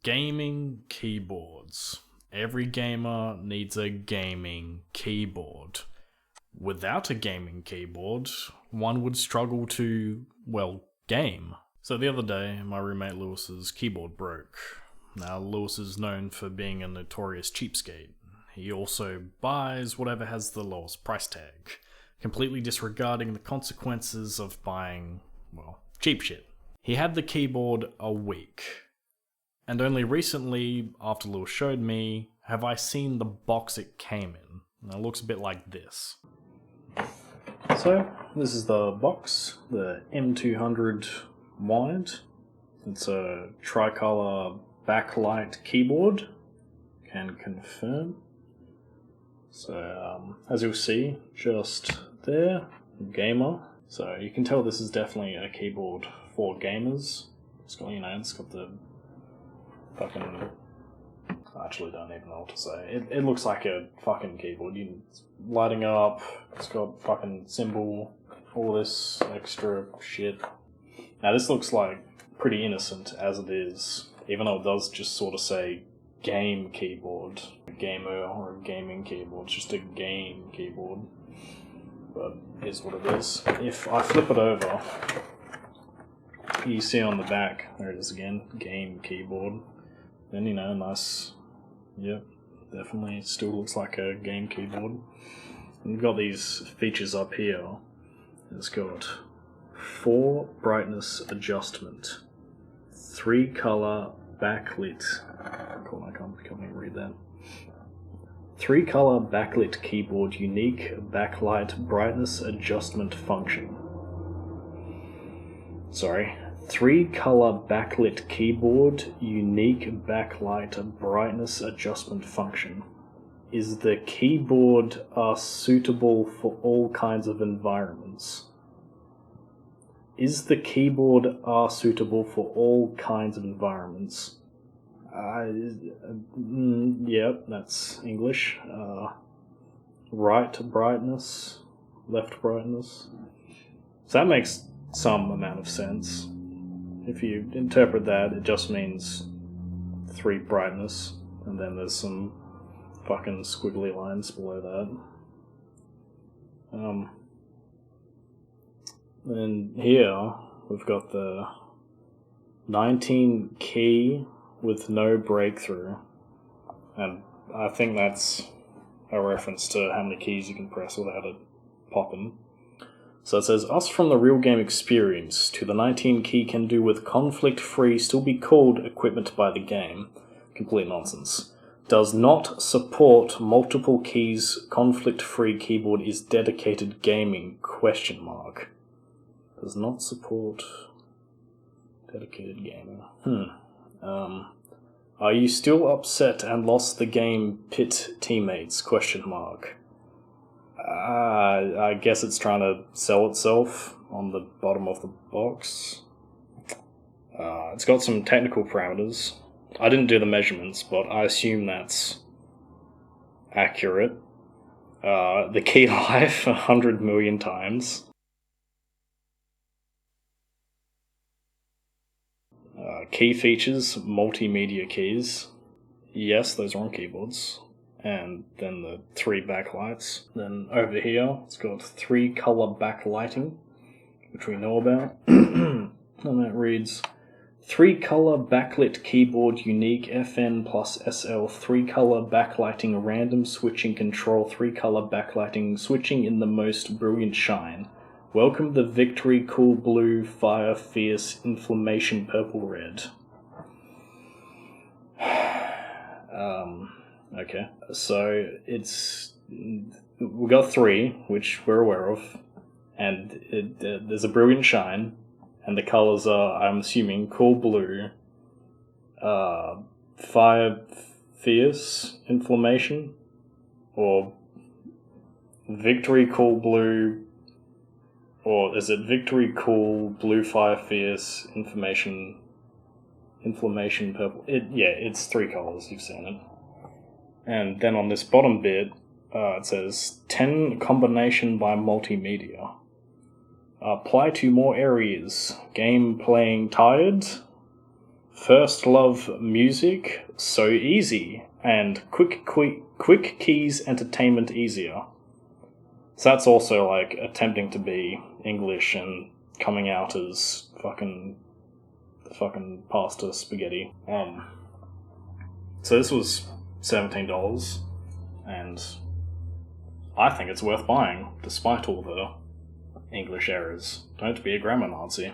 Gaming keyboards. Every gamer needs a gaming keyboard. Without a gaming keyboard, one would struggle to, well, game. So the other day, my roommate Lewis's keyboard broke. Now, Lewis is known for being a notorious cheapskate. He also buys whatever has the lowest price tag, completely disregarding the consequences of buying, well, cheap shit. He had the keyboard a week. And only recently, after Lewis showed me, have I seen the box it came in. And it looks a bit like this. So, this is the box, the M200 wide. It's a tricolor backlight keyboard. Can confirm. So, as you'll see, just there, gamer. So you can tell this is definitely a keyboard for gamers. It's got, it's got the fucking... I actually don't even know what to say. It looks like a fucking keyboard. It's lighting up, it's got fucking symbol, all this extra shit. Now this looks like pretty innocent as it is, even though it does just sort of say game keyboard. A gamer or a gaming keyboard, it's just a game keyboard. But here's what it is. If I flip it over, you see on the back, there it is again, game keyboard. Then, nice, yep, definitely still looks like a game keyboard. And you've got these features up here. It's got 4 brightness adjustment, 3 color backlit, cool, I can't read that. 3 color backlit keyboard, unique backlight brightness adjustment function. 3 color backlit keyboard, unique backlight brightness adjustment function. Is the keyboard suitable for all kinds of environments? Is the keyboard suitable for all kinds of environments? Yep, that's English. Right brightness, left brightness. So that makes some amount of sense. If you interpret that, it just means 3 brightness, and then there's some fucking squiggly lines below that. And here we've got the 19 key with no breakthrough, and I think that's a reference to how many keys you can press without it popping. So it says, us from the real game experience to the 19 key can do with conflict-free still be called equipment by the game. Complete nonsense. Does not support multiple keys, conflict-free keyboard is dedicated gaming, ? Does not support dedicated gaming. Are you still upset and lost the game pit teammates, ? I guess it's trying to sell itself on the bottom of the box. It's got some technical parameters. I didn't do the measurements, but I assume that's accurate. The key life, 100 million times. Key features, multimedia keys. Yes, those are on keyboards. And then the 3 backlights. Then over here, it's got 3 color backlighting, which we know about. And that reads, 3 color backlit keyboard, unique FN plus SL, 3 color backlighting, random switching control, 3 color backlighting, switching in the most brilliant shine. Welcome the victory, cool blue, fire, fierce, inflammation, purple, red. Okay, so we got 3, which we're aware of, and there's a brilliant shine, and the colors are, I'm assuming, cool blue, fire, fierce, inflammation, or victory, cool blue, or is it victory, cool, blue, fire, fierce, inflammation, purple? It's 3 colors, you've seen it. And then on this bottom bit, it says 10 combination by multimedia. Apply to more areas. Game playing tired. First love music, so easy, and quick keys entertainment easier. So that's also like attempting to be English and coming out as fucking pasta spaghetti. So this was $17, and I think it's worth buying, despite all the English errors. Don't be a grammar Nazi.